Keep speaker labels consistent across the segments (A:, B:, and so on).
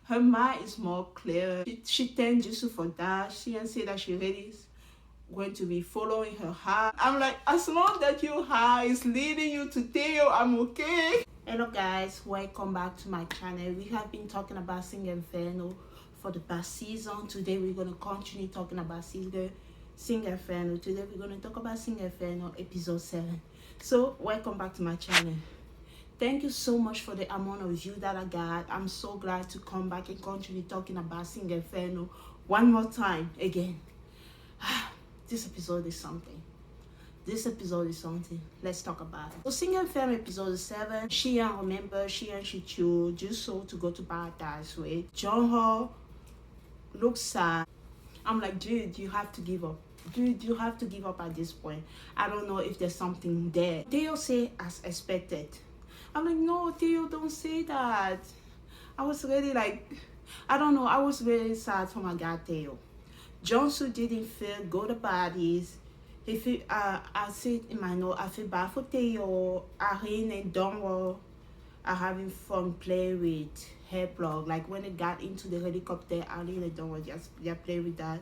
A: Her mind is more clear. She thanked Jesus for that. She didn't say that she really is going to be following her heart. I'm like, as long that your heart is leading you to Theo, I'm okay. Hello guys, welcome back to my channel. We have been talking about Sing Inferno for the past season. Today we're going to continue talking about Sing Inferno. Today we're going to talk about Sing Inferno episode 7. So welcome back to my channel. Thank you so much for the amount of view that I got. I'm so glad to come back and continue talking about Sing Inferno one more time again. This episode is something. Let's talk about it. So Sing Inferno episode 7. Sheen remember she chose Juso to go to paradise with Jongho. Looks sad. I'm like, dude, you have to give up. Dude, you have to give up at this point. I don't know if there's something there. Theo say as expected. I'm like, no, Theo, don't say that. I was really like, I don't know. I was really sad for my guy, Theo. Johnson didn't feel good about this. He feel, I said in my note, I feel bad for Theo. Irene and Donwell are having fun playing with hair plug. Like when they got into the helicopter, Irene and Donwell just play with that.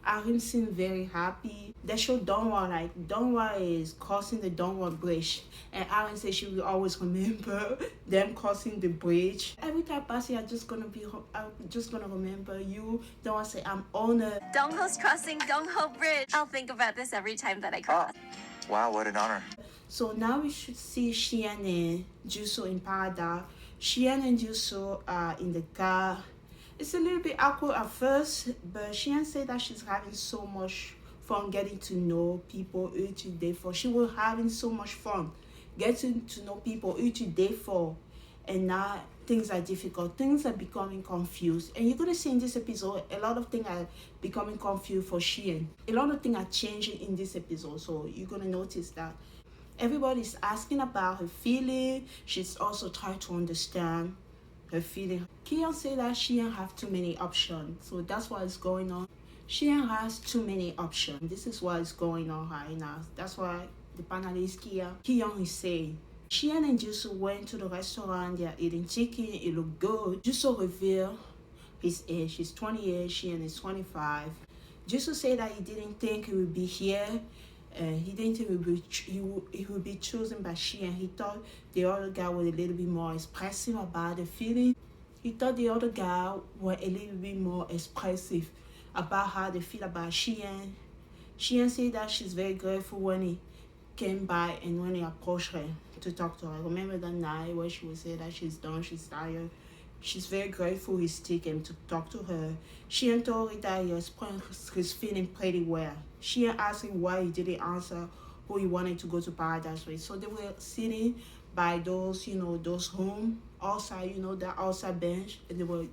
A: Irene seemed very happy. They showed Donwell like Donwell is crossing the Donwell bridge, and Irene said she will always remember them crossing the bridge. Every time I see, I'm just gonna remember you. Donwell say I'm honored.
B: Dongho's crossing Dongho Bridge. I'll think about this every time that I cross.
C: Wow, what an honor.
A: So now we should see Sheen and Juso in paradise. Sheen and Juso are in the car. It's a little bit awkward at first, but Sheen said that she's having so much fun getting to know people each day for. She was having so much fun getting to know people each day for, and now things are difficult. Things are becoming confused, and you're gonna see in this episode a lot of things are becoming confused for Sheen. A lot of things are changing in this episode, so you're gonna notice that. Everybody's asking about her feeling. She's also trying to understand her feeling. Kian said that she didn't have too many options, so that's what is going on. She has too many options. This is what is going on right now. That's why the panelist Kian is saying. Sheen and Juso went to the restaurant. They are eating chicken. It looked good. Juso revealed his age. He's 28. Sheen is 25. Juso said that he didn't think he would be here. He didn't think he would be chosen by Sheen. He thought the other guy was a little bit more expressive about the feeling. He thought the other guy was a little bit more expressive about how they feel about Sheen. Sheen said that she's very grateful when he came by and when he approached her to talk to her. I remember that night where she would say that she's done, she's tired. She's very grateful he still came to talk to her. Sheen told her that he expressed his feeling pretty well. Sheen asked him why he didn't answer who he wanted to go to paradise with. So they were sitting by those, those rooms outside, that outside bench, and they were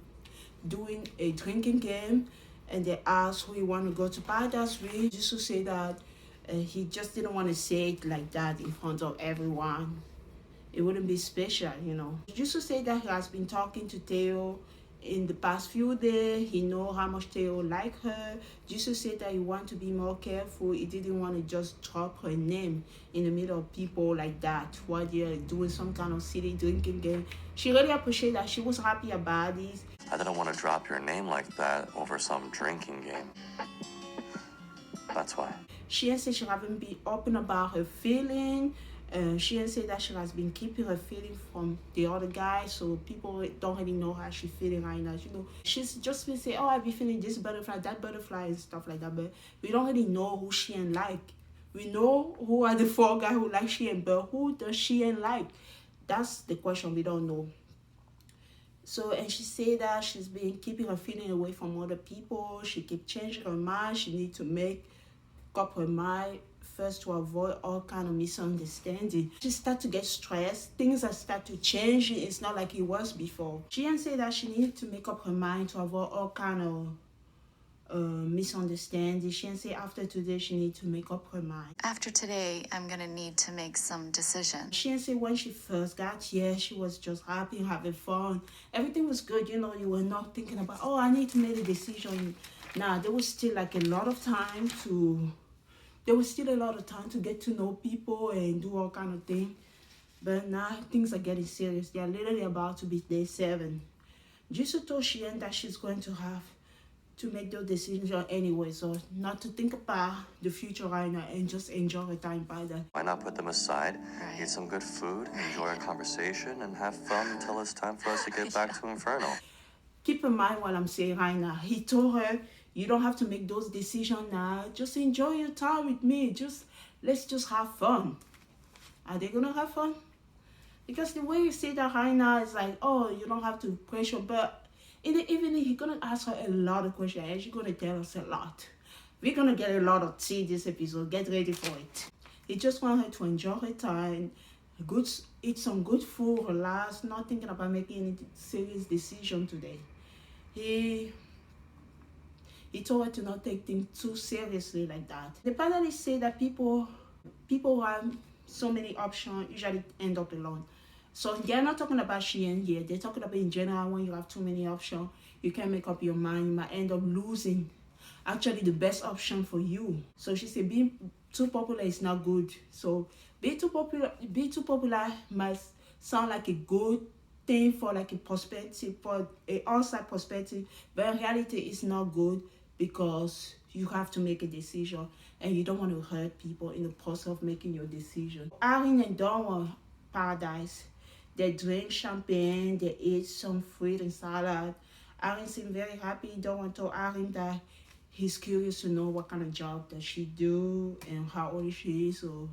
A: doing a drinking game, and they asked who he wanted to go to paradise with. Just to say that he just didn't want to say it like that in front of everyone. It wouldn't be special, Just to say that he has been talking to Theo in the past few days. He know how much Theo like her. Just to say that he want to be more careful. He didn't want to just drop her name in the middle of people like that while they're doing some kind of silly drinking game. She really appreciate that. She was happy about this.
C: I didn't want to drop your name like that over some drinking game. That's why.
A: She said she haven't been open about her feeling. She said that she has been keeping her feeling from the other guy, so people don't really know how she's feeling right now. She's just been saying, oh, I've been feeling this butterfly, that butterfly, and stuff like that, but we don't really know who Sheen like. We know who are the 4 guys who like Sheen, but who does Sheen like? That's the question we don't know. So, and she said that she's been keeping her feeling away from other people. She keep changing her mind. She need to make up her mind first to avoid all kind of misunderstanding. She start to get stressed. Things are start to change. It's not like it was before. She didn't say that she needed to make up her mind to avoid all kind of misunderstanding. She didn't say after today she needs to make up her mind.
B: After today, I'm gonna need to make some decisions.
A: She didn't say when she first got here, she was just happy, having fun. Everything was good, you were not thinking about, oh, I need to make a decision. Nah, there was still like a lot of time to get to know people and do all kind of things. But now things are getting serious. They are literally about to be day 7. Jisoo told Sheen that she's going to have to make those decisions anyway, so not to think about the future right now and just enjoy the time by that.
C: Why not put them aside,
B: Right.
C: eat some good food, enjoy a conversation, and have fun until it's time for us to get back to Inferno?
A: Keep in mind what I'm saying right now. He told her, you don't have to make those decisions now. Just enjoy your time with me. Let's just have fun. Are they gonna have fun? Because the way you say that right now is like, oh, you don't have to pressure, but in the evening, he's gonna ask her a lot of questions and she's gonna tell us a lot. We're gonna get a lot of tea this episode. Get ready for it. He just want her to enjoy her time, eat some good food, relax, not thinking about making any serious decision today. He told her to not take things too seriously like that. The panelists say that people who have so many options usually end up alone. So they're not talking about Sheen here. They're talking about in general when you have too many options, you can't make up your mind. You might end up losing actually the best option for you. So she said being too popular is not good. So being too popular might sound like a good thing for like a perspective, for an outside perspective, but in reality it's not good because you have to make a decision and you don't want to hurt people in the process of making your decision. Arin and Dawn paradise. They drink champagne, they eat some fruit and salad. Arin seemed very happy. Dawn told Arin that he's curious to know what kind of job does she do and how old she is. So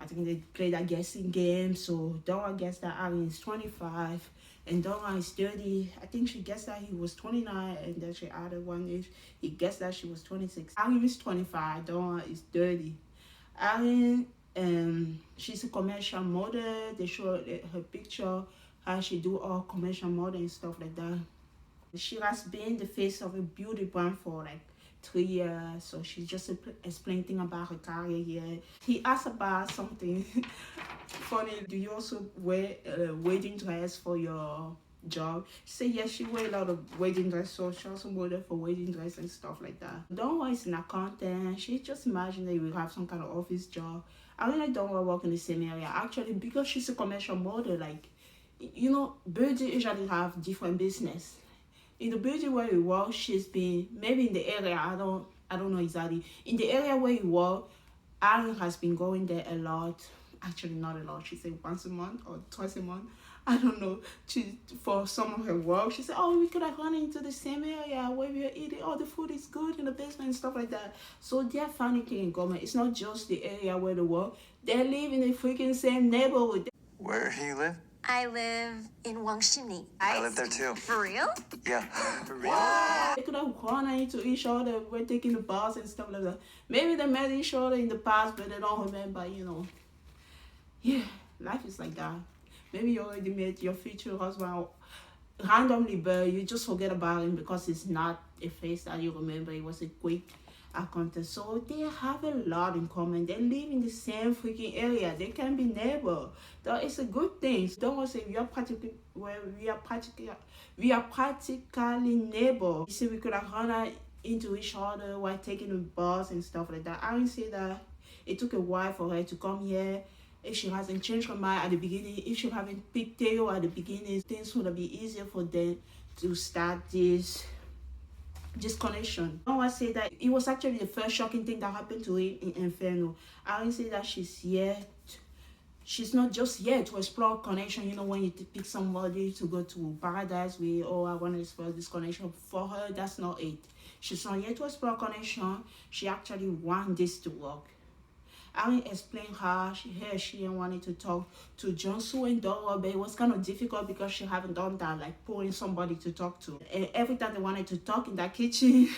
A: I think they play that guessing game. So Dawn guessed that Arin is 25 and Dawn is 30. I think she guessed that he was 29 and then she added one age. He guessed that she was 26. Arin is 25, Dawn is 30. Arin, she's a commercial model. They show her picture, how she do all commercial model and stuff like that. She has been the face of a beauty brand for like 3 years, so she's just explaining things about her career here. He asked about something funny. Do you also wear a wedding dress for your job? She said yes, she wear a lot of wedding dress, so she also model for wedding dress and stuff like that. Don't worry, it's an accountant. She just imagined that you will have some kind of office job. I really don't want to work in the same area. Actually, because she's a commercial model, like, you know, beauty usually have different business. In the building where you work, she's been maybe in the area. I don't know exactly. In the area where you work, Arin has been going there a lot. Actually, not a lot. She said once a month or twice a month. I don't know. For some of her work, she said, "Oh, we could have gone into the same area where we are eating. Oh, the food is good in the basement and stuff like that." So they're finding things in common. It's not just the area where they work. They live in the freaking same neighborhood.
C: Where do you live?
B: I live in Wangshini.
C: I live there too.
B: For real?
C: Yeah.
A: They could have run into each other. We're taking the bus and stuff like that. Maybe they met each other in the past, but they don't remember, you know. Yeah, life is like that. Maybe you already met your future husband randomly, but you just forget about him because it's not a face that you remember. It was a quick encounter. So they have a lot in common. They live in the same freaking area. They can be neighbors. So it's a good thing. Don't want to say we are practically neighbors. You see, we could have run into each other while taking the bus and stuff like that. I would say that it took a while for her to come here. If she hasn't changed her mind at the beginning, if she haven't picked Theo at the beginning, things would be easier for them to start this connection. I want to say that it was actually the first shocking thing that happened to him in Inferno. I won't say that she's not just yet to explore connection. You know, when you pick somebody to go to paradise with, oh, I want to explore this connection. For her, that's not it. She's not yet to explore connection. She actually wants this to work. I will explain how she wanted to talk to Jonsu and Dora, but it was kind of difficult because she haven't done that, like pulling somebody to talk to. And every time they wanted to talk in that kitchen,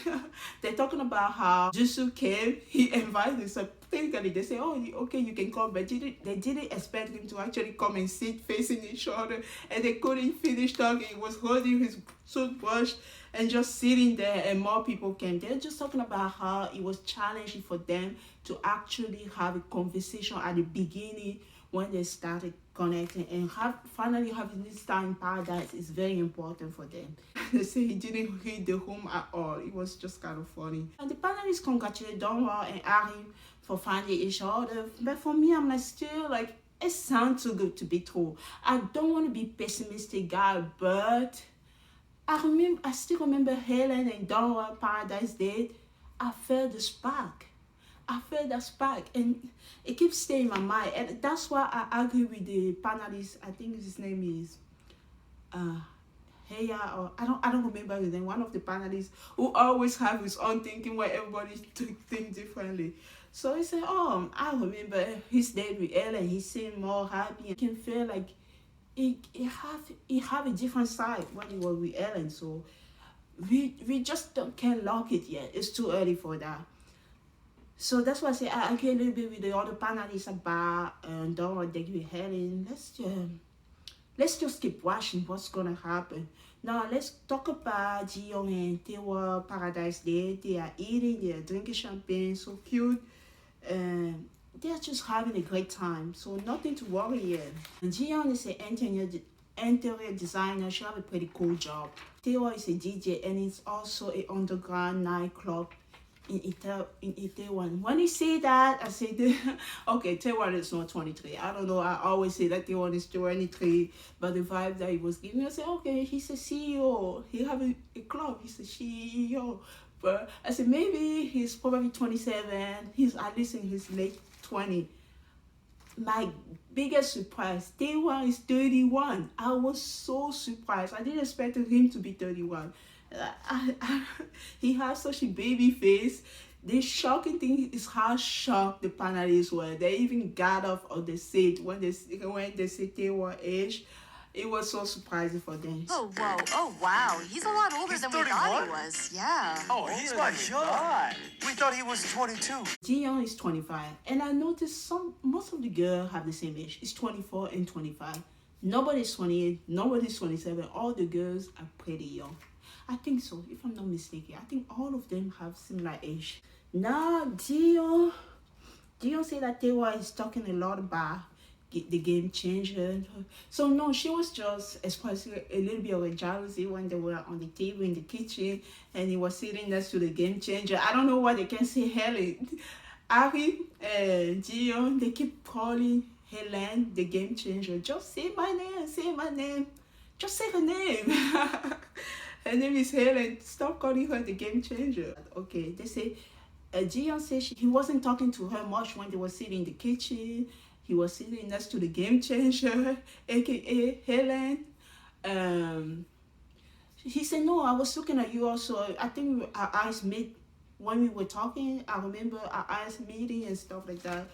A: they're talking about how Jisoo came, he invited them. So technically they say, oh, okay, you can come, but they didn't expect him to actually come and sit facing each other, and they couldn't finish talking. He was holding his toothbrush and just sitting there, and more people came. They're just talking about how it was challenging for them to actually have a conversation at the beginning when they started connecting, and finally having this time in paradise is very important for them. They say he didn't read the room at all. It was just kind of funny. And the panelists congratulate Donwa and Arin for finding each other. But for me, I'm like still like, it sounds too good to be true. I don't want to be pessimistic guy, but I still remember Helen and Dora Paradise Date. I felt the spark. I felt that spark, and it keeps staying in my mind. And that's why I agree with the panelist. I think his name is uh Heya, or I don't remember his name. One of the panelists who always have his own thinking where everybody think differently. So he said, "Oh, I remember his date with Ellen. He seemed more happy. And can feel like he have a different side when he was with Ellen. So we just can't lock it yet. It's too early for that." So that's why I say I agree a little bit with the other panelists about Dora date with Helen. Let's just keep watching what's gonna happen. Now let's talk about Jiyoung and Taewon Paradise Day. They are eating, they are drinking champagne, so cute. And they're just having a great time. So nothing to worry yet. And Jiyoung is an interior designer. She have a pretty cool job. Taewon is a DJ and it's also an underground nightclub in Itaewon. When he say that, I say, okay, Taewon is not 23. I don't know. I always say that Taewon is 23, but the vibe that he was giving, I say, okay, he's a CEO. He have a club. He's a CEO. But I said maybe he's probably 27. He's at least in his late 20. My biggest surprise, Taewon is 31. I was so surprised. I didn't expect him to be 31. He has such a baby face. The shocking thing is how shocked the panelists were. They even got off of the seat when they said they were age. It was so surprising for them.
B: Oh, whoa. Oh, wow. He's a lot older
D: He's
B: than we thought
D: 31?
B: he was. Yeah.
D: Oh, he's my young. We thought he was 22.
A: Jiyoung is 25, and I noticed most of the girls have the same age. It's 24 and 25. Nobody's 28, nobody's 27. All the girls are pretty young. I think so, if I'm not mistaken. I think all of them have similar age. Now, Jiyoung said that Taewon is talking a lot about the game changer. So no, she was just expressing a little bit of a jealousy when they were on the table in the kitchen and he was sitting next to the game changer. I don't know why they can't say Helen. Ari and Jiyoung, they keep calling Helen the game changer. Just say my name. Just say her name. Her name is Helen. Stop calling her the game changer. Okay, they say Jiyoung said he wasn't talking to her much when they were sitting in the kitchen. He was sitting next to the game changer, aka Helen. He said, "No, I was looking at you also. I think our eyes met when we were talking. I remember our eyes meeting and stuff like that."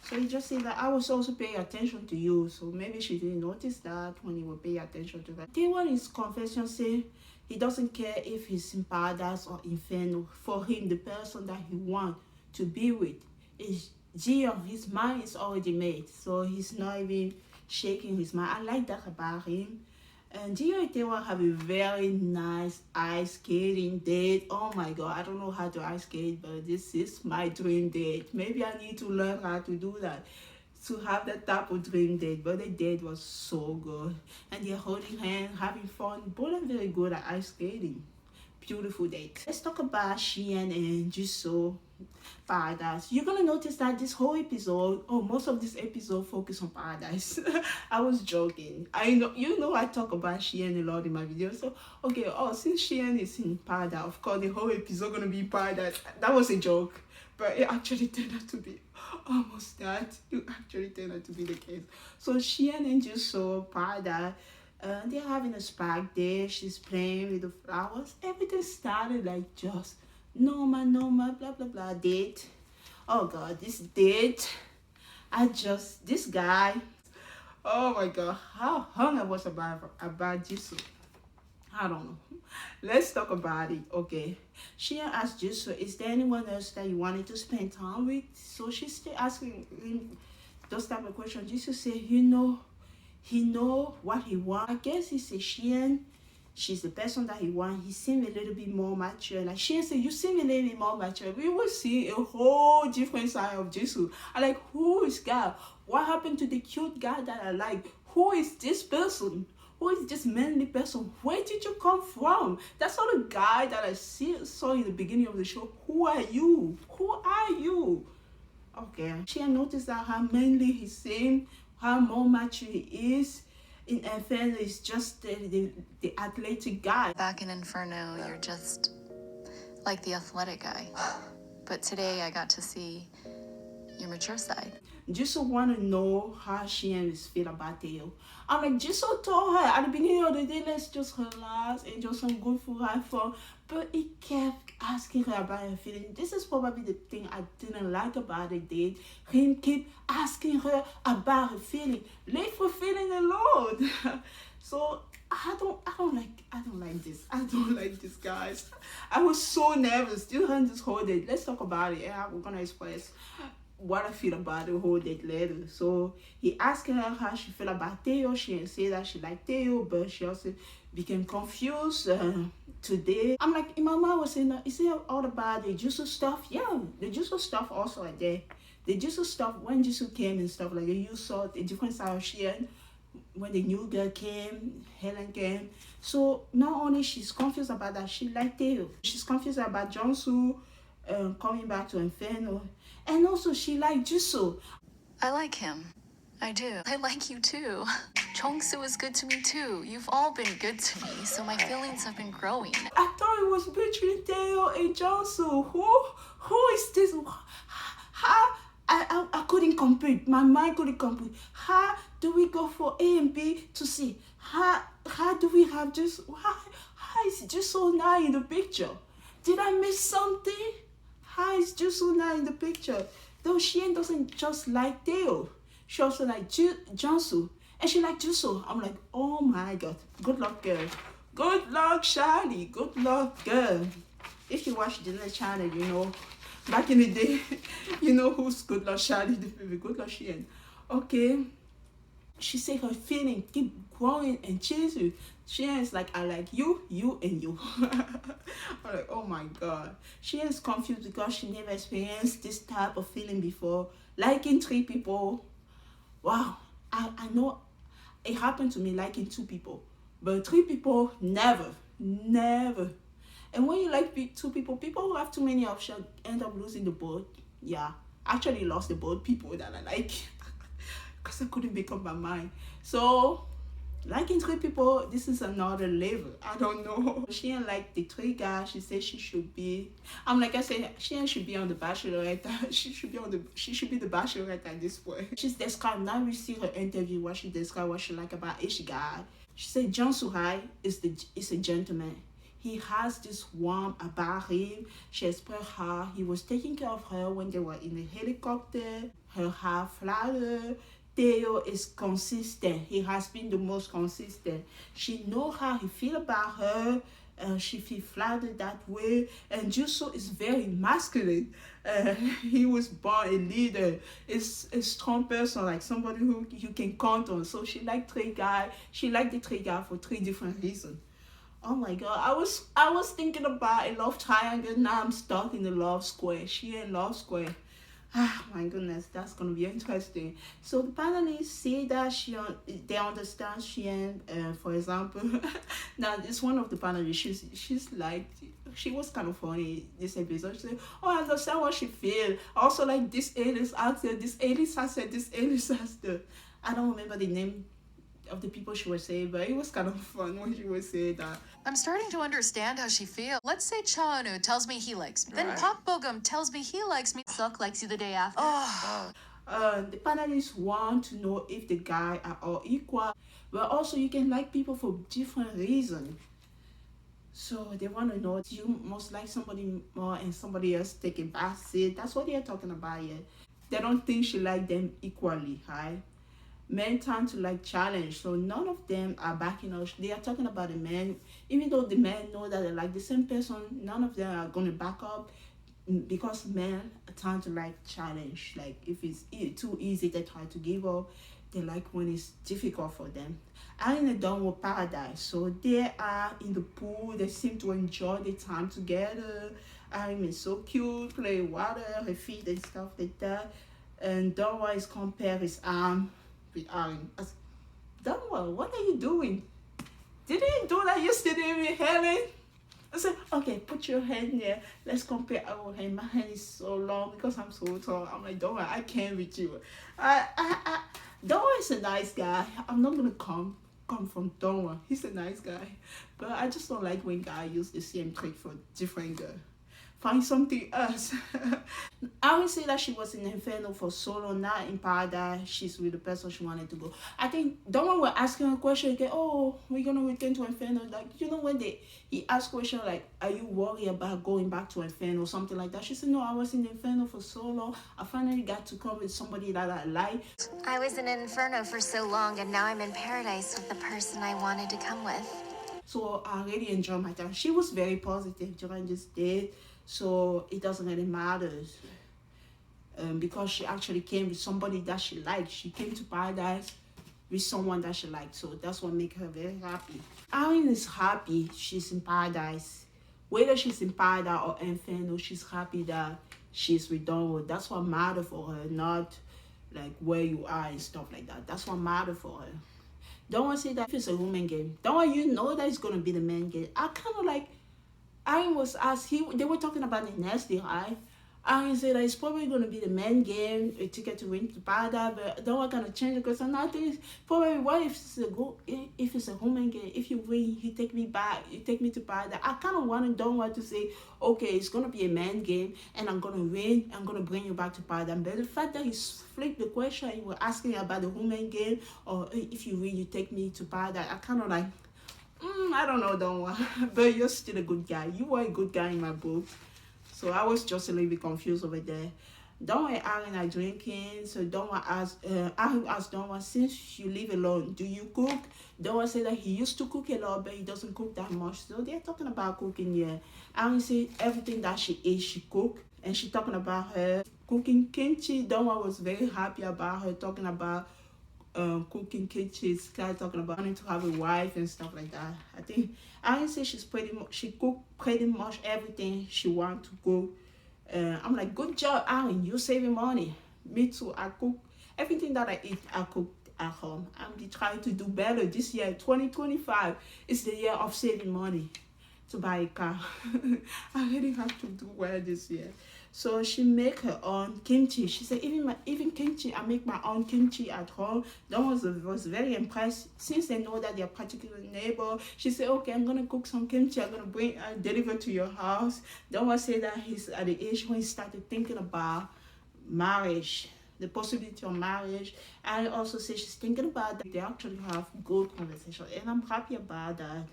A: So he just said that I was also paying attention to you. So maybe she didn't notice that when he would pay attention to that. Taewon in his confession say he doesn't care if he's in paradise or Inferno. For him, the person that he wants to be with is Jiyoung. His mind is already made, so he's not even shaking his mind. I like that about him. And Jiyoung and Taewon have a very nice ice skating date. Oh my god, I don't know how to ice skate, but this is my dream date. Maybe I need to learn how to do that, to have that type of dream date. But the date was so good, and they're holding hands, having fun. Both are very good at ice skating. Beautiful date. Let's talk about Sheen and Jisoo Paradise. You're gonna notice that this whole episode, most of this episode focus on Paradise. I was joking. I know I talk about Sheen a lot in my videos. So okay, since Sheen is in Paradise, of course the whole episode gonna be in Paradise. That was a joke, but it actually turned out to be almost that. It actually turned out to be the case. So Sheen and Jisoo Paradise. They're having a spark day. She's playing with the flowers. Everything started like just normal, blah blah blah date. Oh god, this date. This guy. Oh my god, how hung I was about Jisoo. I don't know. Let's talk about it. Okay. She asked Jisoo, is there anyone else that you wanted to spend time with? So she's still asking him those type of questions. Jisoo said, he know what he want. I guess he said Sheen, she's the person that he want. He seemed a little bit more mature. Like Sheen said, you seem a little bit more mature. We will see a whole different side of Jisoo. I like, who is God? What happened to the cute guy that I like? Who is this person? Who is this manly person? Where did you come from? That's not the guy that I saw in the beginning of the show. Who are you? Who are you? Okay. She noticed that how manly he seemed, how more mature he is. in Inferno is just the athletic guy.
E: Back in Inferno, you're just like the athletic guy. But today I got to see your mature side.
A: Jisoo want to know how Sheen is feel about Theo. I'm like, Jisoo told her at the beginning of the day, let's just relax and just some good food, have fun. But he kept asking her about her feeling. This is probably the thing I didn't like about the date. Him keep asking her about her feeling. Leave her feeling alone. So I don't like this. I don't like this, guys. I was so nervous during this whole date. Let's talk about it. Yeah, we're gonna express what I feel about the whole date later. So he asked her how she feel about Theo. She said that she liked Theo, but she also became confused today. I'm like, in my mind was saying, is it all about the Jisoo stuff? Yeah, the Jisoo stuff also are there. The Jisoo stuff, when Jisoo came and stuff, like you saw the different side of Sheen. When the new girl came, Helen came. So not only she's confused about that, she liked Theo. She's confused about Jongsu coming back to Inferno. And also she liked Jisoo.
E: I like him. I do. I like you too. Chongsu is good to me too. You've all been good to me, so my feelings have been growing.
A: I thought it was between Theo and Jongsu. Who is this? How? I couldn't compute. My mind couldn't compute. How do we go for A and B to C? How do we have just how is Jisoo now in the picture? Did I miss something? How is Jisoo now in the picture? Though Sheen doesn't just like Theo. She also like Jongsu. And she like Jisoo. I'm like, oh my god. Good luck, girl. Good luck, Charlie. Good luck, girl. If you watch the channel, you know, back in the day, you know who's Good Luck Charlie, the baby. Good luck Sheen. Okay. She said her feeling keep growing and chasing. Sheen is like, I like you, you, and you. I'm like, oh my god. Sheen is confused because she never experienced this type of feeling before. Liking 3 people. Wow. I know it happened to me liking 2 people. But 3 people, never. Never. And when you like 2 people, people who have too many options end up losing the boat. Yeah. Actually lost the boat, people that I like. Because I couldn't make up my mind. So liking 3 people, this is another level. I don't know. She ain't like the 3 guys. She said she should be. I'm like I said, she should be on the Bachelorette. She should be the Bachelorette at this point. She's described, now we see her interview where she described what she like about each guy. She said Jung Soo-hai is a gentleman. He has this warmth about him. She expressed how he was taking care of her when they were in the helicopter. Her half flattered. Theo is consistent. He has been the most consistent. She knows how he feel about her. She feel flattered that way. And Jisoo is very masculine. He was born a leader. Is a strong person, like somebody who you can count on. So she liked 3 guys. She liked the 3 guys for 3 different reasons. Oh my god, I was thinking about a love triangle. Now I'm stuck in the love square. She in love square. Ah, my goodness, that's gonna be interesting. So the panelists say that they understand Sheen. For example, now it's one of the panelists. She's like, she was kind of funny this episode. She said, "Oh, I understand what she feel. Also, like this alias actor, this alias actor, this alias actor." I don't remember the name of the people she was saying, but it was kind of fun when she was saying that.
E: I'm starting to understand how she feels. Let's say Cha-eun tells me he likes me. Then Park Bo-gum tells me he likes me. Suk likes you the day after.
A: The panelists want to know if the guys are all equal, but also you can like people for different reasons. So they want to know, you must like somebody more and somebody else take a back seat. That's what they're talking about here. They don't think she like them equally, right? Men tend to like challenge, so none of them are backing us. They are talking about the men, even though the men know that they like the same person, none of them are going to back up, because men tend to like challenge. Like if it's too easy, they try to give up. They like when it's difficult for them. I'm in a downward paradise, so they are in the pool. They seem to enjoy the time together. I'm is so cute, play water, her feet and stuff like that. And Dora is compare his arm with Aaron. Dora, what are you doing? Didn't you do that yesterday with Helen? I said, okay, put your hand there. Let's compare our hand. My hand is so long because I'm so tall. I'm like, Dora, I can't with you. Dora is a nice guy. I'm not gonna come from Dongwa. He's a nice guy. But I just don't like when guys use the same trick for different girl. Find something else. I would say that she was in Inferno for so long, not in Paradise. She's with the person she wanted to go. I think the one were asking her question again, oh, we're gonna return to Inferno. Like, you know, when he asked question like, are you worried about going back to Inferno or something like that? She said, no, I was in Inferno for so long. I finally got to come with somebody that I like.
B: I was in Inferno for so long, and now I'm in paradise with the person I wanted to come with.
A: So I really enjoyed my time. She was very positive during this date. So it doesn't really matter. Because she actually came with somebody that she liked. She came to Paradise with someone that she liked. So that's what makes her very happy. Irene is happy she's in Paradise. Whether she's in Paradise or Inferno, she's happy that she's with Donald. That's what matters for her, not like where you are and stuff like that. That's what matters for her. Don't want to say that if it's a woman game. Don't want you know that it's going to be the man game. I kind of like, Irene was asked, they were talking about the next day, right? Irene said that it's probably going to be the men game, a ticket to win the Paradise, but don't want to change it because I think it's probably what if it's a woman game, if you win, you take me back, you take me to Paradise. I kind of don't want to say, okay, it's going to be a man game and I'm going to win, I'm going to bring you back to Paradise. But the fact that he flipped the question, he was asking about the woman game, or if you win, you take me to Paradise. I kind of like, I don't know, don't want, but you're still a good guy. You were a good guy in my book. So I was just a little bit confused over there. Don't and Aaron are drinking. So Aaron asked Donwa, since you live alone, do you cook? Donwa said that he used to cook a lot, but he doesn't cook that much. So they're talking about cooking, yeah. Aaron said everything that she ate, she cooked. And she talking about her cooking kimchi. Donwa was very happy about her talking about cooking kimchi. Sky talking about wanting to have a wife and stuff like that. I think I say she cooked pretty much everything she want to cook. I'm like, good job, Aaron, you saving money. Me too. I cook everything that I eat. I cook at home. I'm trying to do better this year. 2025 is the year of saving money to buy a car. I really have to do well this year. So she make her own kimchi. She said, even kimchi, I make my own kimchi at home. That was very impressed. Since they know that they're particular neighbor, she said, okay, I'm gonna cook some kimchi. I'm gonna deliver to your house. That was say that he's at the age when he started thinking about marriage, the possibility of marriage, and also say she's thinking about that they actually have good conversation, and I'm happy about that.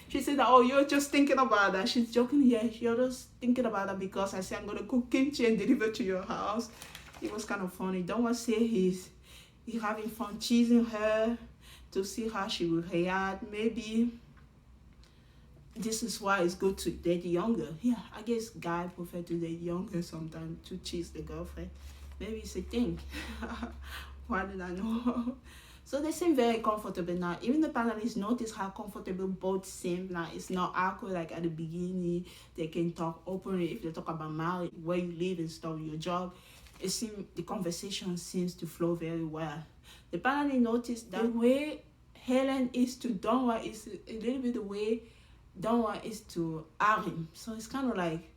A: She said that, oh, you're just thinking about that. She's joking, yeah, you're just thinking about that because I said I'm going to cook kimchi and deliver to your house. It was kind of funny. Don't want to say he's having fun teasing her to see how she will react. Maybe this is why it's good to date younger. Yeah, I guess guys prefer to date younger sometimes to tease the girlfriend. Maybe it's a thing. Why did I know? So they seem very comfortable now. Even the panelists notice how comfortable both seem now. It's not awkward like at the beginning. They can talk openly if they talk about marriage, where you live and stuff, your job. The conversation seems to flow very well. The panelists noticed that the way Helen is to Donwa is a little bit the way Donwa is to Arim. So it's kind of like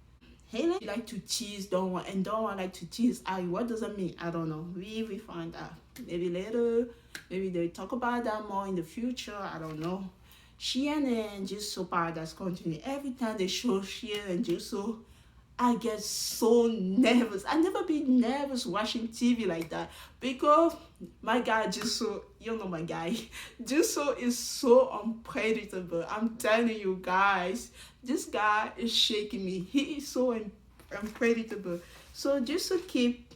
A: Helen like to tease Donwa and Donwa like to tease Ari. What does that mean? I don't know. We find out. Maybe later. Maybe they talk about that more in the future. I don't know. Sheen and Jisoo Paradise continue. Every time they show Sheen and Jisoo, I get so nervous. I never been nervous watching TV like that because my guy Jisoo, you know my guy, Jisoo is so unpredictable. I'm telling you guys, this guy is shaking me. He is so unpredictable. So Jisoo keep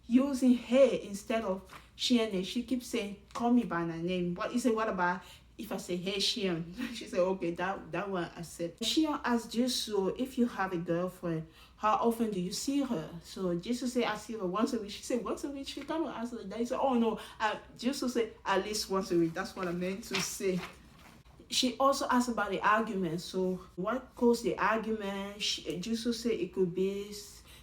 A: using her instead of Sheen. She keeps saying, call me by my name. But he said, what about if I say, hey, Sheen? She said, okay, that one I said. Sheen asked Jisoo, if you have a girlfriend, how often do you see her? So Jisoo said, I see her once a week. She said, once a week? She kind of asked like that. He said, oh no. Jisoo said, at least once a week. That's what I meant to say. She also asked about the argument. So what caused the argument? Jisoo said it could be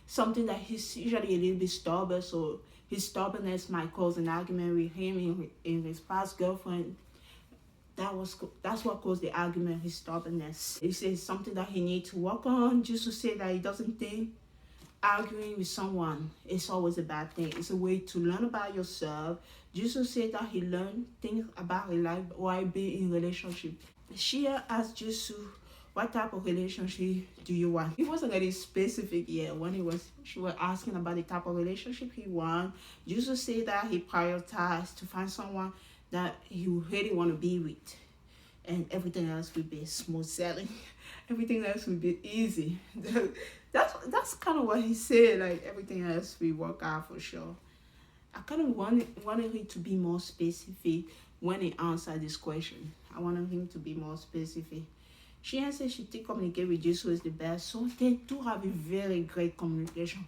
A: something that he's usually a little bit stubborn. So his stubbornness might cause an argument with him in his past girlfriend. That's what caused the argument, his stubbornness. He says something that he needs to work on. Jisoo said that he doesn't think arguing with someone is always a bad thing. It's a way to learn about yourself. Jesus said that he learned things about his life while being in relationship. She asked Jesus, what type of relationship do you want? He wasn't really specific yet when she was asking about the type of relationship he want. Jesus said that he prioritized to find someone that he really want to be with. And everything else will be smooth sailing. Everything else will be easy. That's kind of what he said, like everything else will work out for sure. I kind of wanted him to be more specific when he answered this question. I wanted him to be more specific. She said she did communicate with Jesus is the best, so they do have a very great communication.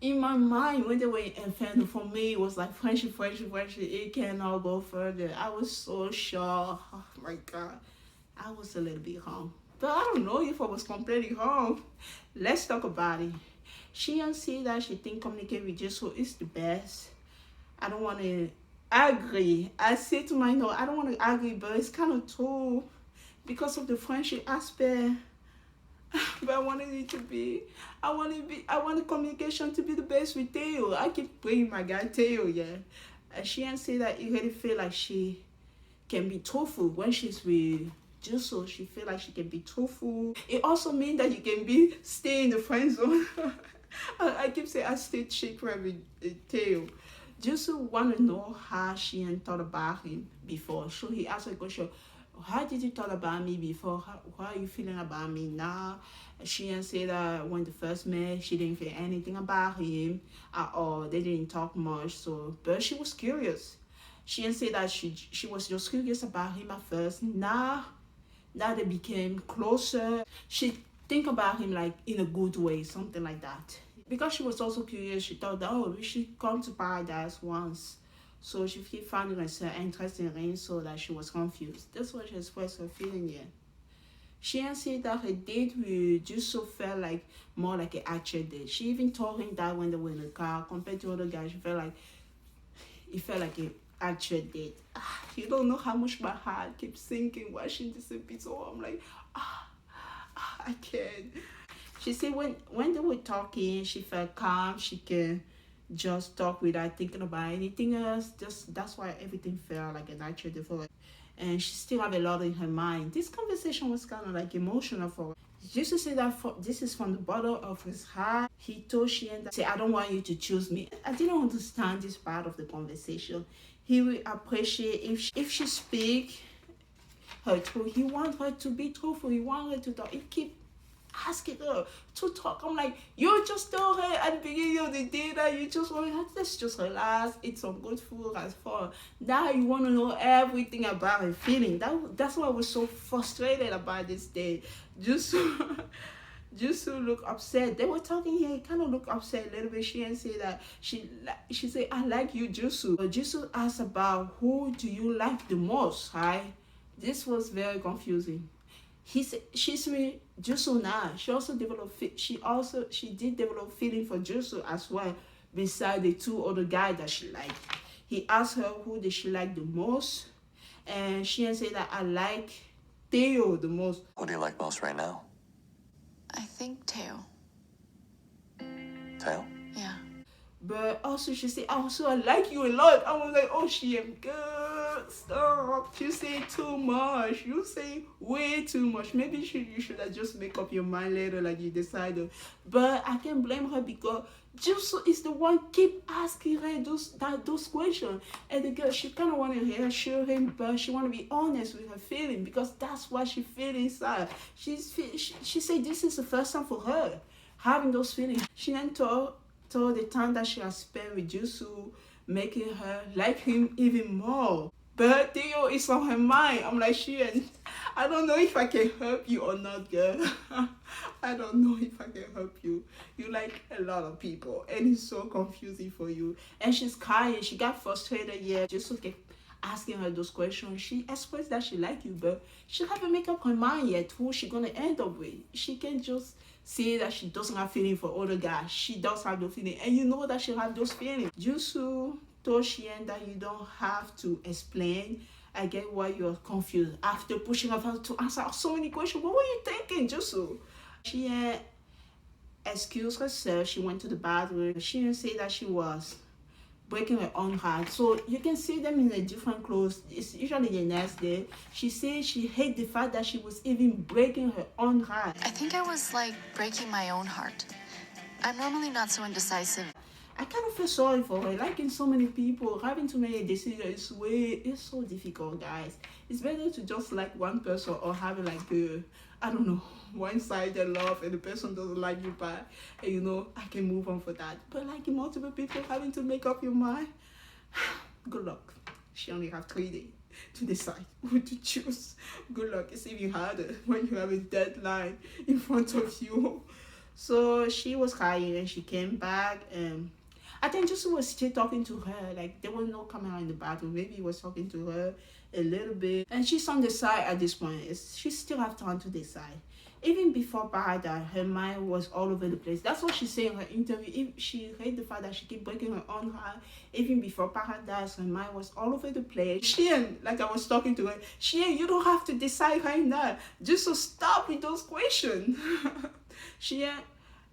A: In my mind, when they were in Inferno, for me, it was like friendship. It cannot go further. I was so shocked. Oh my God. I was a little bit wrong. But I don't know if I was completely wrong. Let's talk about it. She said that she think communicate with Jesus is the best. I don't want to agree. I said to my no, I don't want to agree, but it's kind of true because of the friendship aspect. But I want the communication to be the best with Theo. I keep bringing my guy Theo, yeah. And she say that it really feel like she can be truthful when she's with Jesus. She feel like she can be truthful. It also means that you can stay in the friend zone. I keep saying I stay cheap with Theo. Jesus want to know how she thought about him before. So he asked her a question. How did you thought about me before? How are you feeling about me now? She said that when they first met, she didn't feel anything about him at all. They didn't talk much, but she was curious. She said that she was just curious about him at first. Now they became closer. She think about him like in a good way, something like that. Because she was also curious, she thought that, we should come to paradise once. So she found herself interested in him, so that she was confused. That's what she expressed her feeling here. She said that her date with Jusso felt like more like an actual date. She even told him that when they were in the car, compared to other guys, it felt like an actual date. You don't know how much my heart keeps sinking watching this episode. I'm like, I can't. She said when they were talking, she felt calm. She can just talk without thinking about anything else. That's why everything felt like a natural day for her. And she still have a lot in her mind. This conversation was kind of like emotional for her. Jesus said that this is from the bottom of his heart. He told Sheen that, say, I don't want you to choose me. I didn't understand this part of the conversation. He will appreciate if she speak her truth. He want her to be truthful. He want her to talk. He keep asking her to talk. I'm like, you just told her at the beginning of the day that you just want to, let's just relax, eat some good food, as far. Now you want to know everything about her feeling. That's why I was so frustrated about this day. Just to look upset. They were talking here, he kind of looked upset a little bit. She didn't say that. She said, I like you, Jusu. Jusu asked about who do you like the most, right? This was very confusing. He said she's with Jusu now. She did develop feeling for Jusu as well, beside the two other guys that she liked. He asked her who did she like the most, and she said that I like Theo the most.
C: What do you like most right now?
E: I think Teo.
C: Tail?
E: Yeah.
A: But also she said, also I like you a lot. I was like, oh, she am good. Stop. You say too much. You say way too much. Maybe you should have just make up your mind later like you decided. But I can't blame her because Jusu is the one keep asking her those questions. And the girl, she kind of want to reassure him, but she want to be honest with her feeling because that's what she feel inside. She said this is the first time for her having those feelings. She then told the time that she has spent with Jusu, making her like him even more. But Theo is on her mind. I'm like, Sheen, I don't know if I can help you or not, girl. I don't know if I can help you. You like a lot of people, and it's so confusing for you. And she's crying. She got frustrated. Yeah, Jusu kept asking her those questions. She expressed that she like you, but she haven't made up her mind yet who she gonna end up with. She can just say that she doesn't have feeling for other guys. She does have those feelings, and you know that she have those feelings. Jusu told Sheen that you don't have to explain. I get why you're confused. After pushing her to answer so many questions, what were you thinking, Jusu? Sheen excused herself. She went to the bathroom. She didn't say that she was breaking her own heart. So you can see them in a different clothes. It's usually the next day. She said she hated the fact that she was even breaking her own heart.
E: I think I was like breaking my own heart. I'm normally not so indecisive.
A: I kind of feel sorry for her. Like in so many people, having to make a decision it's so difficult, guys. It's better to just like one person or have like I don't know, one-sided love and the person doesn't like you back, and you know, I can move on for that. But like in multiple people having to make up your mind, good luck. She only have 3 days to decide who to choose. Good luck. It's even harder when you have a deadline in front of you. So she was crying and she came back, and I think Joseph was still talking to her. Like there was no camera in the bathroom. Maybe he was talking to her a little bit. And she's on the side at this point. She still have time to decide. Even before Paradise, her mind was all over the place. That's what she said in her interview. If she hated the fact that she kept breaking her own heart. Even before Paradise, her mind was all over the place. Sheen, like I was talking to her, Sheen, you don't have to decide right now. Just so stop with those questions. She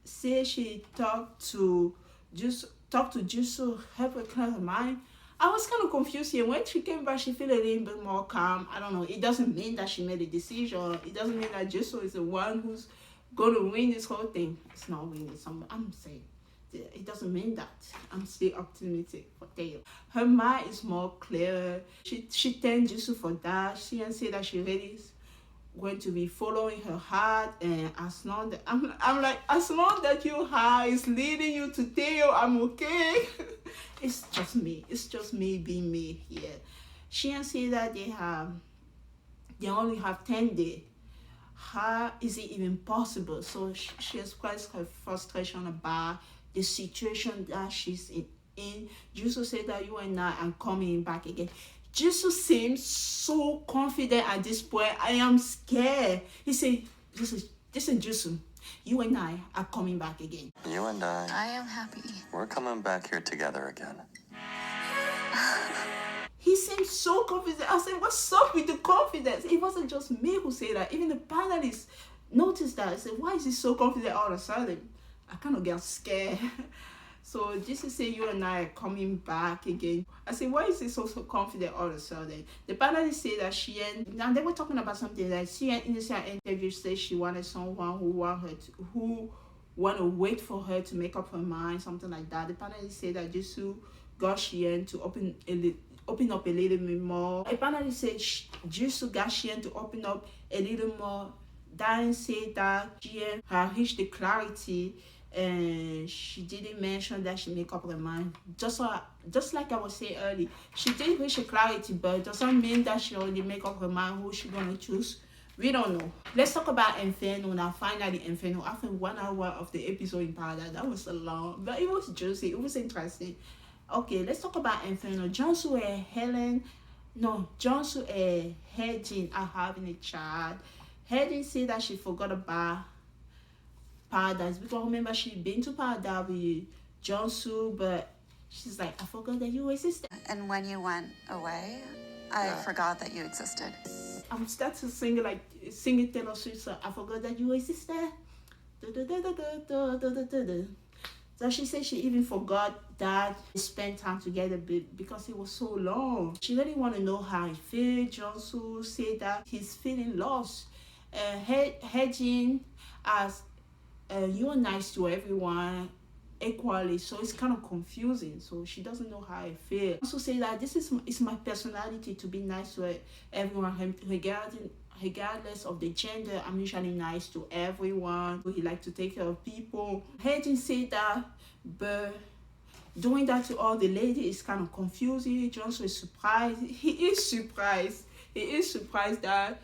A: said she talked to Jisoo, help her clear her mind. I was kind of confused here. When she came back, she felt a little bit more calm. I don't know. It doesn't mean that she made a decision. It doesn't mean that Jisoo is the one who's going to win this whole thing. It's not winning. I'm saying it doesn't mean that. I'm still optimistic for Taylor. Her mind is more clear. She thanked Jisoo for that. She didn't say that she really is going to be following her heart, and as long that I'm like, as long that your heart is leading you to Theo, I'm okay. It's just me being me here. She didn't say that they only have 10 days. How is it even possible? So she expressed her frustration about the situation that she's in. Jisoo said that you and I are coming back again. Jisoo seems so confident at this point. I am scared. He said, listen, Jisoo, you and I are coming back again.
C: You and
E: I am happy.
C: we're coming back here together again.
A: He seems so confident. I said, what's up with the confidence? It wasn't just me who said that. Even the panelists noticed that. I said, why is he so confident all of a sudden? I kind of got scared. So Jisoo said, you and I are coming back again. I said, why is he so confident all of a sudden? The panelists say that now they were talking about something that Sheen in this interview said she wanted someone who want to wait for her to make up her mind, something like that. The panelists say that Jisoo got Sheen to open up a little bit more. The panelist said Jisoo got Sheen to open up a little more. Darren said that Sheen had reached the clarity, and she didn't mention that she make up her mind. Just like I was saying earlier, she did reach a clarity, but it doesn't mean that she already make up her mind who she gonna choose. We don't know. Let's talk about Inferno now. Finally, Inferno. After 1 hour of the episode in Paradise, that was so long, but it was juicy. It was interesting. Okay, let's talk about Inferno. Jungsu and Hejin are having a child. Hejin said that she forgot about Paradise, because remember she'd been to Paradise with Jungsu, but she's like, I forgot that you existed.
F: And when you went away, I forgot that you existed.
A: I'm starting to singing Taylor Swift, so I forgot that you existed. So she said she even forgot that they spent time together because it was so long. She really want to know how he feels. Jungsu said that he's feeling lost. Hejin as you are nice to everyone equally, so it's kind of confusing. So she doesn't know how I feel. Also say that this is my personality to be nice to everyone, regardless of the gender. I'm usually nice to everyone. He like to take care of people. Hejin said that, but doing that to all the ladies is kind of confusing. Johnson is surprised. He is surprised that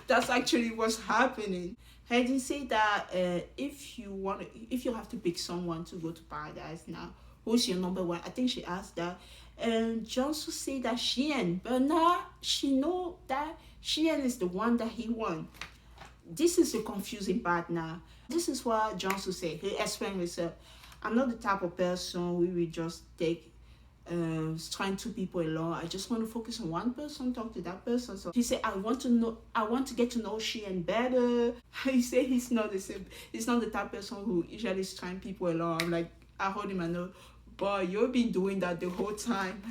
A: that's actually what's happening. Hejin said that if you have to pick someone to go to Paradise now, who's your number one? I think she asked that. And Johnson said that Sheen, but now she know that Sheen is the one that he won. This is the confusing part now. This is what Johnson said. He explained himself. I'm not the type of person we will just take trying two people alone. I just want to focus on one person, talk to that person. So he said, I want to get to know Sheen better. He said he's not the same. He's not the type of person who usually is trying people alone. I'm like, I hold him, I know, but you've been doing that the whole time.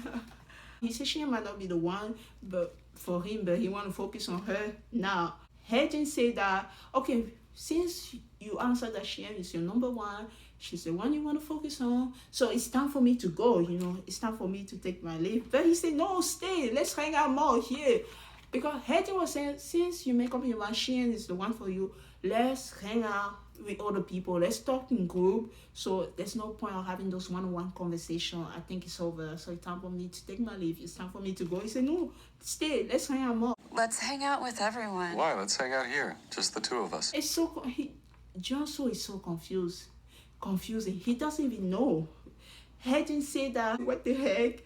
A: He said Sheen might not be the one, but for him, but he want to focus on her. Now, Hedgen said that, okay, since you answered that Sheen is your number one, she's the one you want to focus on, so it's time for me to go, it's time for me to take my leave. But he said, no, stay, let's hang out more here. Because Hedgen was saying, since you make up your mind, Sheen is the one for you, let's hang out with other people, let's talk in group. So there's no point of having those one-on-one conversations. I think it's over, so it's time for me to take my leave, it's time for me to go. He said, no, stay, let's hang out more.
F: Let's hang out with everyone.
C: Why? Let's hang out here. Just the two of us.
A: It's so, Johnson is so confusing. He doesn't even know. Hedgen said that, what the heck?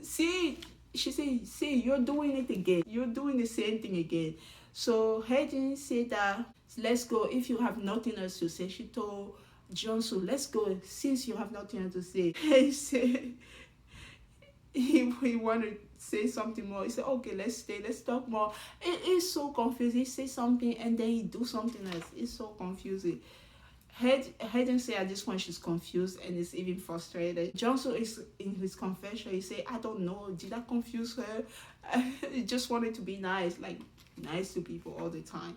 A: See, she said, see, you're doing it again. You're doing the same thing again. So Hedgen said that, let's go if you have nothing else to say. She told Johnson, let's go since you have nothing else to say. He said, he wanted to say something more. He said, okay, let's stay, let's talk more. It is so confusing. He says something and then he do something else. It's so confusing. Hedgen said at this point she's confused and is even frustrated. Johnson is in his confession. He said, I don't know, did I confuse her? I just wanted to be nice, like nice to people all the time.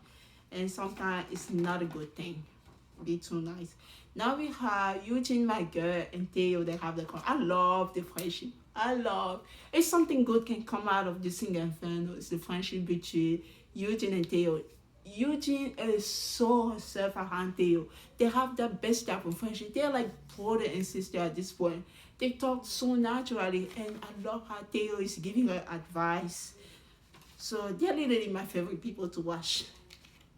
A: And sometimes it's not a good thing. Be too nice. Now we have Eugene, my girl, and Theo. They have the I love the friendship. If something good can come out of this Inferno, it's the friendship between Eugene and Theo. Eugene is so herself around Theo. They have the best type of friendship. They're like brother and sister at this point. They talk so naturally, and I love how Theo is giving her advice. So they're literally my favorite people to watch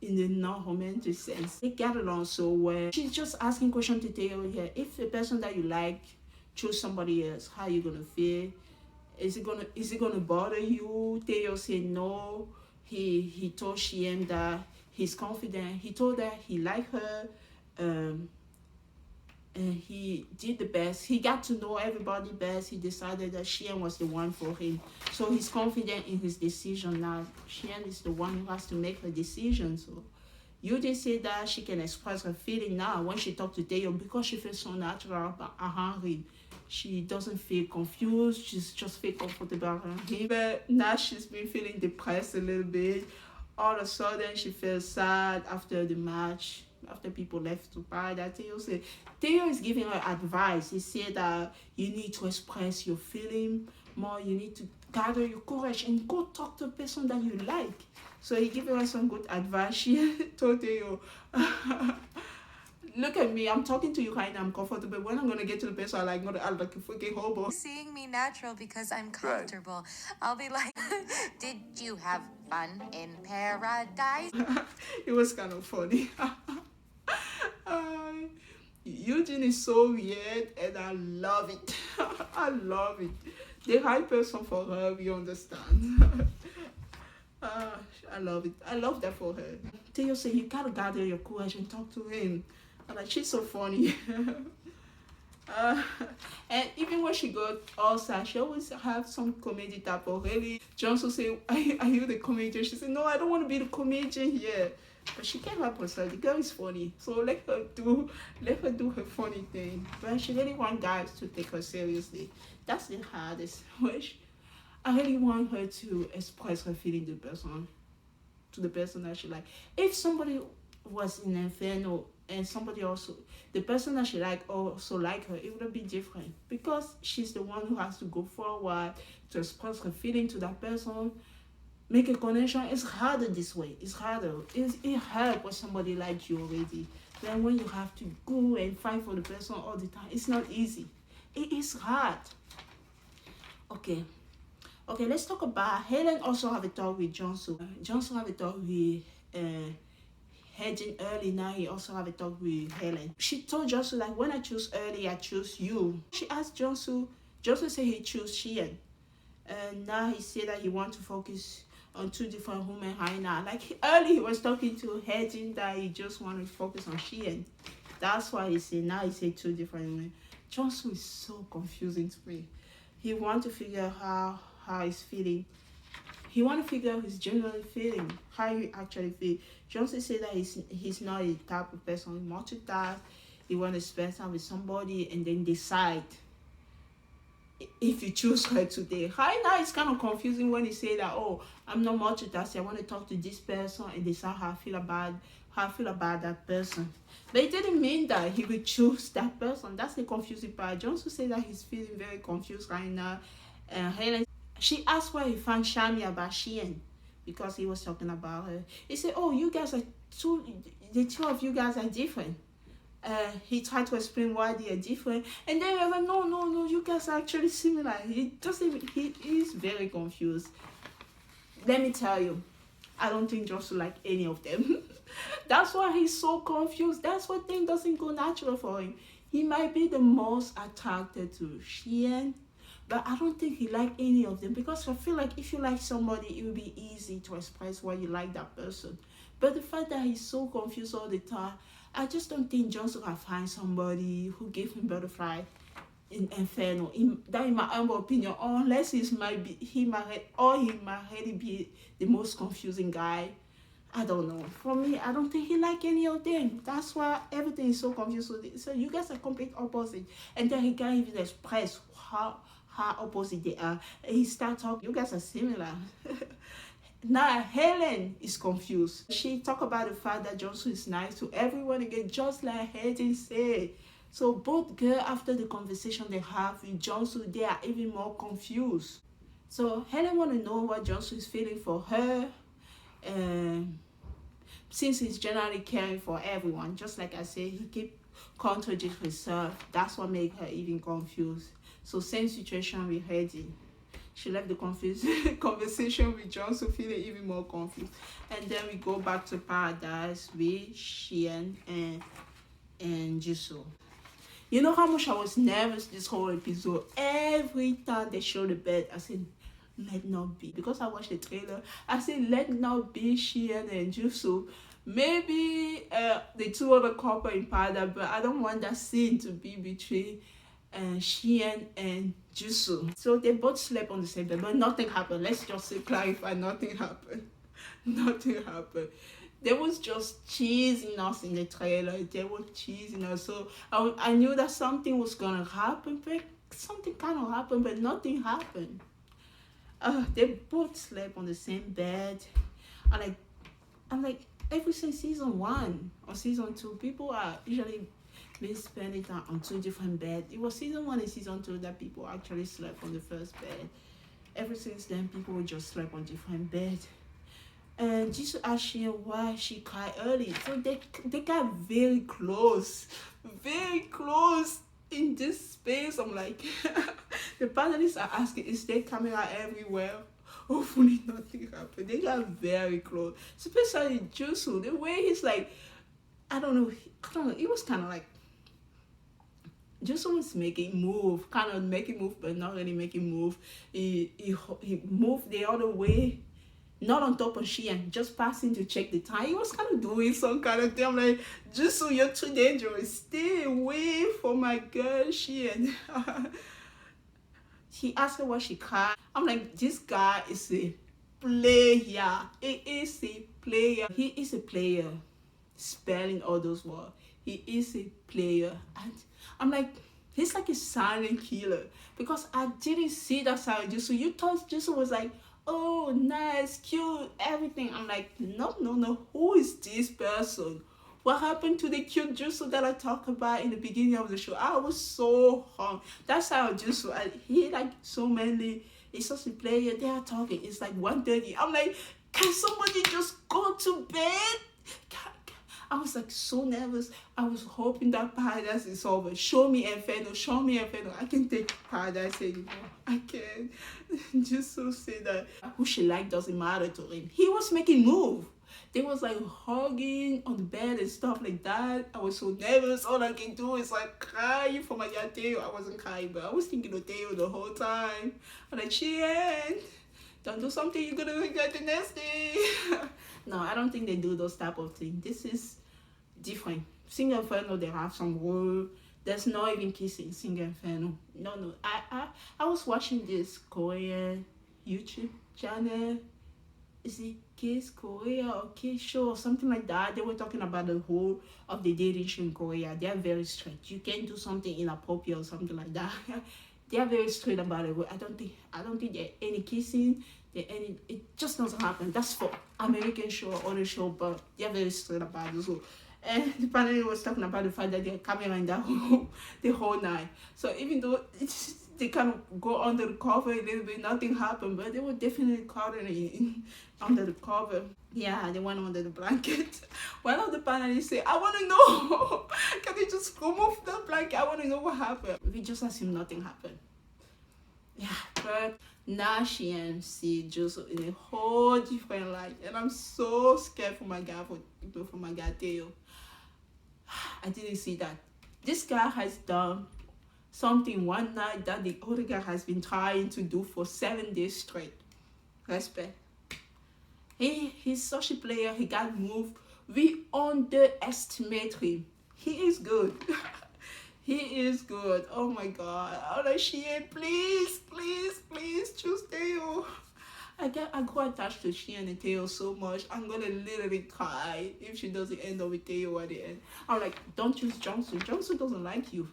A: in the non-romantic sense. They get along so well. She's just asking questions to Theo here. If the person that you like choose somebody else, how you gonna feel? Is it gonna bother you? Theo said no. He told Sheen that he's confident. He told her he liked her, and he did the best. He got to know everybody best. He decided that Sheen was the one for him. So he's confident in his decision now. Sheen is the one who has to make her decision. So Eugene said that she can express her feeling now when she talked to Theo because she feels so natural around him. She doesn't feel confused. She's just feel comfortable around him. But now she's been feeling depressed a little bit. All of a sudden, she feels sad after the match, after people left to buy that. Theo is giving her advice. He said that you need to express your feeling more. You need to gather your courage and go talk to a person that you like. So he gave her some good advice. She told Theo, look at me, I'm talking to you right now, I'm comfortable. When I'm gonna get to the person I like, I'm gonna act like a freaking hobo.
F: Seeing me natural because I'm comfortable. Right. I'll be like, did you have fun in paradise?
A: It was kind of funny. Eugene is so weird and I love it. I love it. The right person for her, we understand. I love it. I love that for her. Theo said, you gotta gather your courage and talk to him. I'm like, she's so funny. And even when she got all sad, she always have some comedy type of really. Johnson said, are you the comedian? She said, no, I don't want to be the comedian here. But she can't help herself. The girl is funny. So let her do her funny thing. But she really want guys to take her seriously. That's the hardest. I really want her to express her feeling to the person that she like. If somebody was in Inferno and somebody also, the person that she like also like her, it would be different because she's the one who has to go forward to express her feeling to that person, make a connection. It's harder this way. It's harder. It hurts when somebody likes you already. Then when you have to go and fight for the person all the time, it's not easy. It is hard. Okay, let's talk about Helen. Also have a talk with Johnson. Johnson have a talk with Hedgen early. Now he also have a talk with Helen. She told Johnson, like, when I choose early, I choose you. She asked Johnson. Johnson said he chose Sheen. And now he said that he wants to focus on two different women right now. Like early he was talking to Hedgen that he just wanted to focus on Sheen. That's why he said, now he said two different ways. Johnson is so confusing to me. He want to figure out how he's feeling. He want to figure out his genuine feeling, how he actually feel. Johnson said that he's not a type of person who multitask. He want to spend time with somebody and then decide if you choose her today. Right now it's kind of confusing when he say that, oh, I'm not multitasking, I want to talk to this person and decide how I feel about that person. But it didn't mean that he would choose that person. That's the confusing part. Johnson said that he's feeling very confused right now. And Helen, she asked why he found Shami about Sheen, because he was talking about her. He said, oh, you guys are the two of you guys are different. He tried to explain why they are different, and then we were like, no, you guys are actually similar. He is very confused. Let me tell you, I don't think Joshua like any of them. That's why he's so confused. That's what thing doesn't go natural for him. He might be the most attracted to Sheen, but I don't think he like any of them, because I feel like if you like somebody, it will be easy to express why you like that person. But the fact that he's so confused all the time, I just don't think Johnson can find somebody who gave him butterfly in Inferno. In my humble opinion, unless he might already be the most confusing guy. I don't know. For me, I don't think he like any of them. That's why everything is so confused. So you guys are complete opposite, and then he can't even express how opposite they are. And he start talking. You guys are similar. Now Helen is confused. She talk about the fact that Johnson is nice to everyone again, just like Helen said. So both girls, after the conversation they have with Johnson, they are even more confused. So Helen want to know what Johnson is feeling for her, since he's generally caring for everyone. Just like I said, he keep contradicting himself. That's what make her even confused. So same situation with Hedy. She left the conversation with Johnson feeling even more confused. And then we go back to paradise with Sheen and Jisoo. You know how much I was nervous this whole episode? Every time they show the bed, I said, let not be. Because I watched the trailer, I said, let not be Sheen and Jisoo. Maybe the two other couple in paradise, but I don't want that scene to be between Sheen and Jisoo. So they both slept on the same bed, but nothing happened. Let's just clarify, nothing happened. Nothing happened. They was just cheesing us in the trailer. They were cheesing us. So I knew that something was gonna happen, but something kind of happened, but nothing happened. They both slept on the same bed. I'm like ever since season 1 or season 2, people are usually been spending time on 2 different beds. It was season 1 and season 2 that people actually slept on the first bed. Ever since then, people would just sleep on different beds. And just asked Sheen why she cried early. So they got very close in this space. I'm like, the panelists are asking, is there camera everywhere? Hopefully nothing happened. They got very close. Especially Jisoo, the way he's like, I don't know, it was kind of like, Jisoo was making move, but not really making move. He moved the other way, not on top of Sheen, just passing to check the time. He was kind of doing some kind of thing. I'm like, Jisoo, you're too dangerous. Stay away from my girl Sheen. He asked her why she cried. I'm like, this guy is a player. He is a player. He is a player. Spelling all those words. He is a player. And I'm like, he's like a silent killer. Because I didn't see that side of Jisoo. You thought Jisoo was like, oh, nice, cute, everything. I'm like, no. Who is this person? What happened to the cute Jisoo that I talked about in the beginning of the show? I was so hung. That's how Jisoo, he like so mainly, he's such a player. They are talking. It's like 1:30. I'm like, can somebody just go to bed? I was like so nervous. I was hoping that paradise is over. Show me Inferno. I can't take paradise anymore. I can't. Jisoo said that who she liked doesn't matter to him. He was making move. They was like hugging on the bed and stuff like that. I was so nervous. All I can do is like crying for my dad Teo. I wasn't crying, but I was thinking of Teo the whole time. I'm like, Sheen, don't do something you're gonna regret the next day. No, I don't think they do those type of things. different. Sing Inferno, they have some rule. There's not even kissing. Sing Inferno. No. I was watching this Korean YouTube channel. Is it Kiss Korea or Kiss Show or something like that? They were talking about the whole of the dating show in Korea. They are very strict. You can't do something inappropriate or something like that. They are very straight about it. I don't think there any kissing. It just doesn't happen. That's for American show or other show, but they are very straight about it. So, and the panel was talking about the fact that they're camera in that room the whole night. So even though they kind of go under the cover a little bit, nothing happened, but they were definitely cuddling under the cover. Yeah, they went under the blanket. One of the panelists said, I want to know. Can they just remove the blanket? I want to know what happened. We just assume nothing happened. Yeah, but now Sheen see Joseph in a whole different light. And I'm so scared for my guy, Theo. I didn't see that. This guy has done something one night that the other guy has been trying to do for 7 days straight. Respect. He's such a player. He got moved. We underestimate him. He is good. He is good. Oh my God. I'm like, Sheen, please choose Theo. I go attached to Sheen and Theo so much. I'm gonna literally cry if she doesn't end up with Theo at the end. I'm like, don't choose Johnson. Johnson doesn't like you.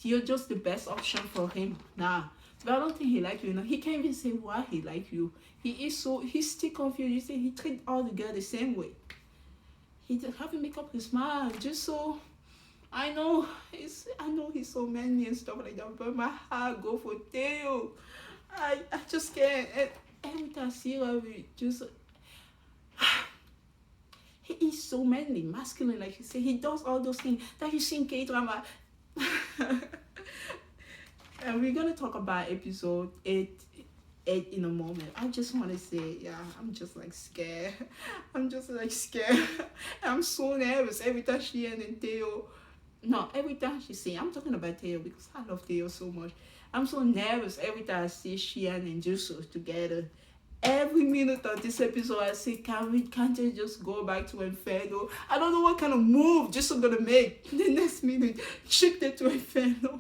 A: You're just the best option for him. Nah. But I don't think he like you. He can't even say why he like you. He's still confused. You say he treat all the girls the same way. He haven't make up his mind. Just so I know he's so manly and stuff like that. But my heart go for Theo. I just can't. And every time I see her, he is so manly, masculine, like you say. He does all those things that you see in K-drama. And we're gonna talk about episode 8 in a moment. I just want to say, yeah, I'm just like scared. I'm so nervous every time she and Theo. No, every time she say, I'm talking about Theo because I love Theo so much. I'm so nervous every time I see Sheen and Jisoo together. Every minute of this episode, I say, can't they just go back to Inferno? I don't know what kind of move Jisoo gonna make. The next minute, shift it to Inferno.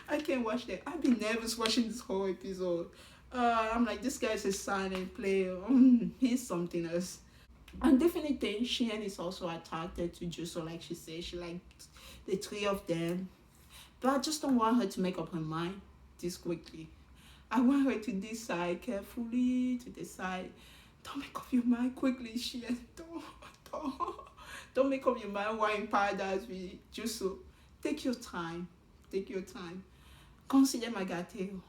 A: I can't watch that. I've been nervous watching this whole episode. I'm like, this guy's a silent player. He's something else. And definitely think Sheen is also attracted to Jisoo, like she said. She likes the three of them. But I just don't want her to make up her mind this quickly. I want her to decide carefully, don't make up your mind quickly, Sheen. Don't make up your mind while in paradise with Jisoo. Take your time. Consider my guy Theo.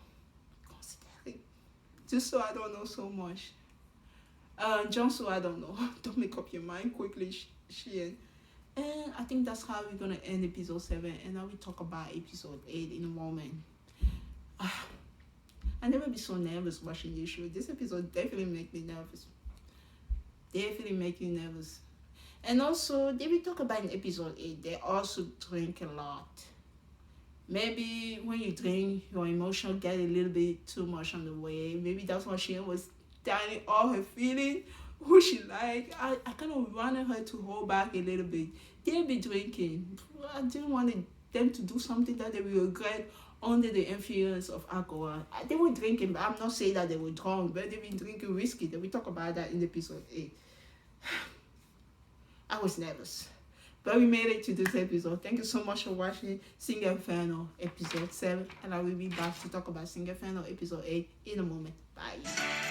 A: Consider it. Jisoo, I don't know so much. Johnson, I don't know. Don't make up your mind quickly, Sheen. And I think that's how we're gonna end episode 7, and now we talk about episode 8 in a moment. I never be so nervous watching this show. This episode definitely make me nervous. And also, they will talk about in episode 8, they also drink a lot. Maybe when you drink, your emotion get a little bit too much on the way. Maybe that's why she was telling all her feelings, who she like. I kind of wanted her to hold back a little bit. They'll be drinking. I didn't want them to do something that they will regret under the influence of alcohol. They were drinking, but I'm not saying that they were drunk, but they've been drinking whiskey. We talk about that in episode 8. I was nervous. But we made it to this episode. Thank you so much for watching Sing Inferno episode 7. And I will be back to talk about Sing Inferno episode 8 in a moment. Bye.